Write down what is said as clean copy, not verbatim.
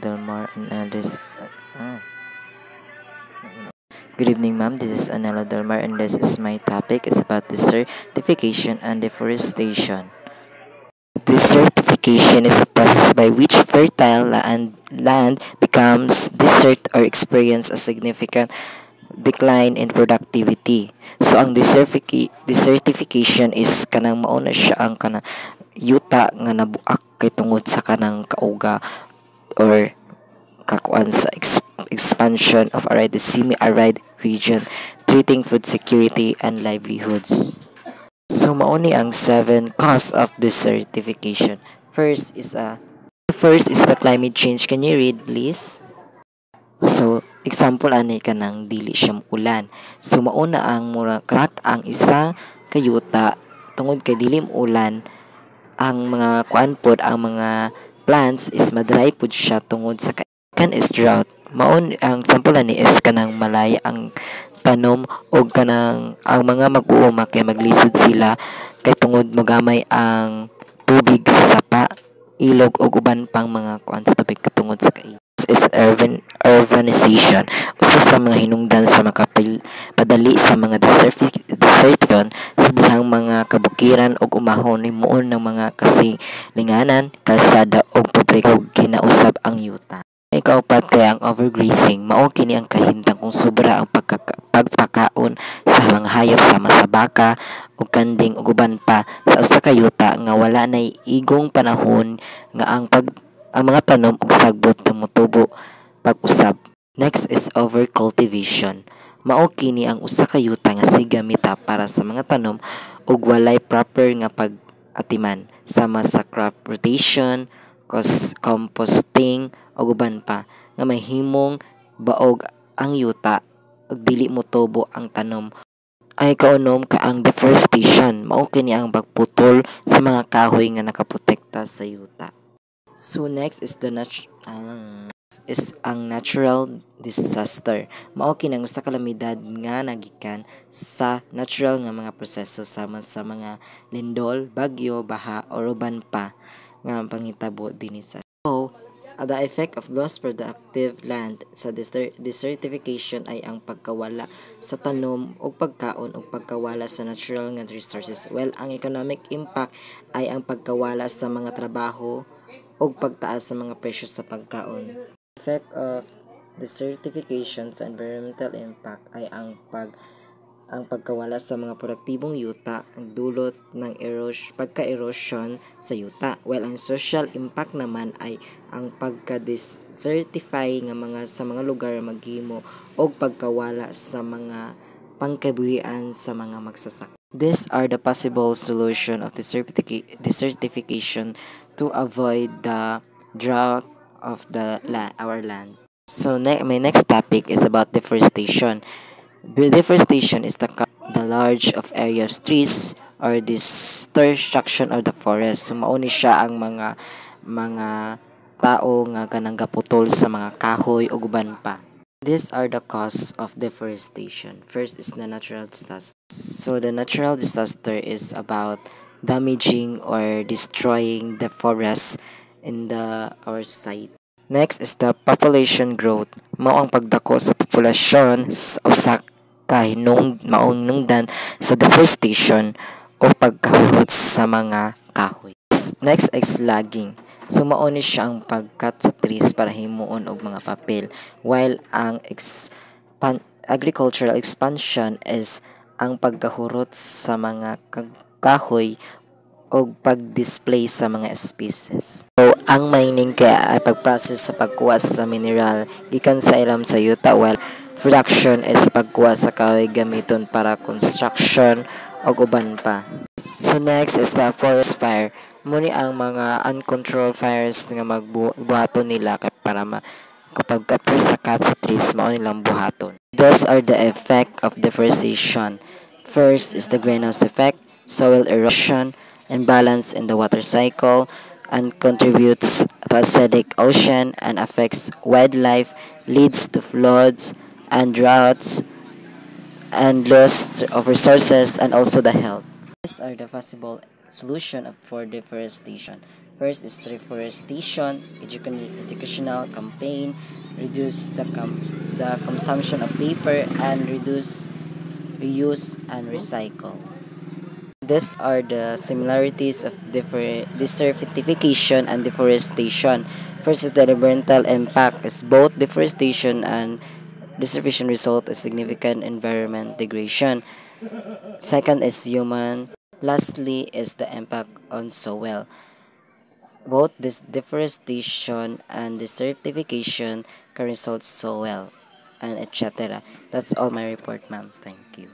Del Mar, and Good evening, ma'am. This is Anelo Del Mar, and this is my topic. It's about desertification and deforestation. Desertification is a process by which fertile land becomes desert or experience a significant decline in productivity. So ang desertification is kanang mauna siya ang kanang yuta nga nabuak kay tungod sa kanang kauga or kakuan sa expansion of arid semi-arid region, treating food security and livelihoods. So mauni ang 7 cause of desertification. First is the climate change. Can you read, please? So example ani kanang dili siya ulan. So mauna ang mura crack ang isa kayuta tungod kay dilim ulan, ang mga kuan pod, ang mga plants is madry pod siya tungod sa kan is drought. Maun ang sample ni is kanang malaya ang tanom og kanang ang mga mag-uuma kay maglisod sila kay tungod magamay ang tubig sa sapa, ilog og uban pang mga kuan sa tubig katungod sa kay is urbanization. Usa sa mga hinungdan sa padali sa mga desertification sa dihang mga kabukiran ug umahon himuon ng mga kasilinganan, kalsada ug publiko kinausab ang yuta. Ikaupat kay ang overgrazing. Mao kini ang kahimtang kung sobra ang pagpakaon sa mga hayop sama sa baka ug kanding ug uban pa sa usa ka yuta nga wala nay igong panahon nga ang mga tanom ug sagbot nga motubo pag-usab. Next is overcultivation. Mao kini ang usa ka yuta nga sigamita para sa mga tanom ug walay proper nga pag-atiman sama sa crop rotation, composting ug uban pa nga mahimong baog ang yuta ug dili motubo ang tanom. Ay kaunom ka ang deforestation. Mao kini ang pagputol sa mga kahoy nga nakaprotekta sa yuta. So next is ang natural disaster. Mao kini ang usa ka kalamidad nga nagikan sa natural nga mga proseso sama sa mga lindol, bagyo, baha o uban pa nga panghitabo dinhi sa. So, the effect of lost productive land sa desertification ay ang pagkawala sa tanom o pagkaon o pagkawala sa natural nga resources. Well, ang economic impact ay ang pagkawala sa mga trabaho o pagtaas sa mga presyo sa pagkaon. Effect of desertification sa environmental impact ay ang pagkawala sa mga produktibong yuta, ang dulot ng pagka-erosion sa yuta. While ang social impact naman ay ang pagka-desertify sa mga lugar maghimo o pagkawala sa mga pangkabuhian sa mga magsasaka. These are the possible solution of desertification to avoid the drought of our land. So my next topic is about deforestation. Deforestation is the large of areas trees or destruction of the forest. So mauni siya ang mga tao nga kanang gaputol sa mga kahoy ug uban pa. These are the cause of deforestation. First is the natural disaster. So the natural disaster is about damaging or destroying the forest in our site. Next is the population growth. Mao ang pagdako sa populasyon sa usa ka maunungdan sa deforestation o pagkahurot sa mga kahoy. Next is logging. So mauni siya ang pagkat sa trees para himuon og mga papel, while ang agricultural expansion is ang pagkahurot sa mga kahoy o pag-display sa mga species. So ang mining kaya ay pag-process sa pagkuha sa mineral gikan sa ilam sa yuta, while production is pagkuha sa kahoy gamiton para construction o uban pa. So next is the forest fire. Muni ang mga uncontrolled fires nga magbuhaton nila para kapag capture sa cut sa trees mao nilang buhaton. Those are the effect of deforestation. First is the greenhouse effect, soil erosion, imbalance in the water cycle, and contributes to acidic ocean and affects wildlife, leads to floods and droughts and loss of resources and also the health. These are the possible solution for deforestation. First is reforestation, educational campaign, reduce the consumption of paper, and reduce, reuse, and recycle. These are the similarities of desertification and deforestation. First is the environmental impact is both deforestation and desertification result in significant environment degradation. Second is human. Lastly is the impact on soil. Both this deforestation and desertification can result soil and etc. That's all my report, ma'am. Thank you.